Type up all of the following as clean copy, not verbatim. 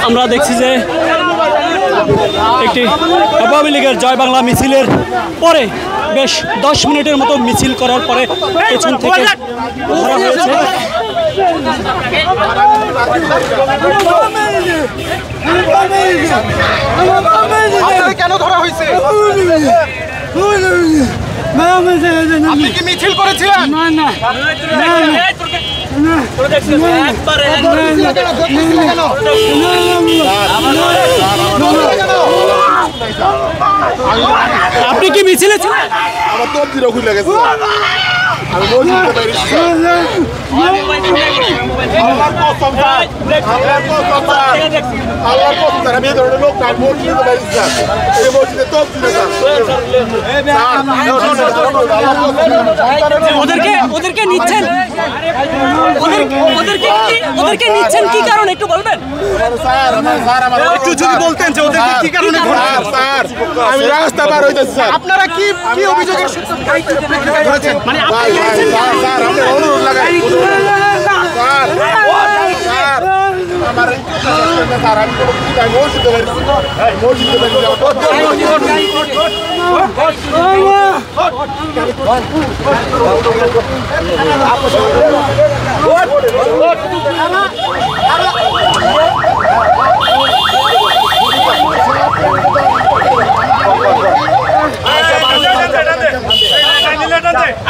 আমরা দেখছি যে একটি আওয়ামী লীগের জয় বাংলা মিছিলের পরে বেশ 10 মিনিটের মতো মিছিল করার পরে পেছন থেকে ধরা হয়েছে। কেন ধরা হয়েছে? আপনি কি মিছিল করেছিলেন? না আপনি কি মিছিলে ছিলেন? আমার তো দিন খুলে গেছে আমি মসজিদে বেরিয়েছি আল্লাহর কসম আমি এই ধরনের লোক তার মসজিদে বেরিয়েছি এই মসজিদে তো ওদেরকে নিচ্ছেন ওদেরকে নিচ্ছেন কি কারণ একটু বলবেন? একটু যদি বলতেন যে ওদেরকে কি কারণে স্যার আমি রাস্তা পার হইতেছি স্যার আপনারা কি অভিযোগের ধরেছেন? মানে স্যার আপনি অনুরোধ লাগাই স্যার আমার স্যার আমি মসজিদে বেরিয়েছি মসজিদে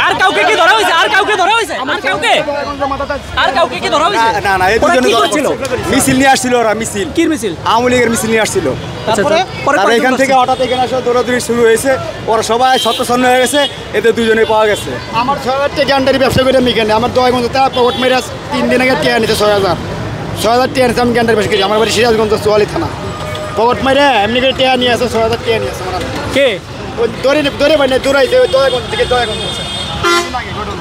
আর কাউকে কি ধরা হয়েছে? আর কাউকে ধরা হয়েছে? আর কাউকে কি ধরা হয়েছে? না না এই দুজনে ছিল মিছিল নিয়ে আসছিল ওরা মিছিল কি মিছিল? আওয়ামী লীগের মিছিল নিয়ে আসছিল তারপরে এখান থেকে হঠাৎ এখানে আসলে দৌড়াদৌড়ি শুরু হয়েছে ওরা সবাই ছত্রছন্ন হয়ে গেছে এতে দুজনে পাওয়া গেছে আমার 6,000 টাকা গ্যান্ডারি ব্যবসা করে আমি কেন আমার দয়গঞ্জ তারা পকেট মেরে 3 দিন আগে টিয়া নিতে 6,000 টাকা নিতে আমি গ্যান্ডারি ব্যবসা করি আমার বাড়ি সিরাজগঞ্জ চুয়ালি থানা পকেট মেরে এমনি করে টিয়া নিয়ে আসে 6,000 টাকা নিয়ে আসে কে ওই দৌড়ে দৌড়াইছে ওই দয়গঞ্জ থেকে দয়গঞ্জ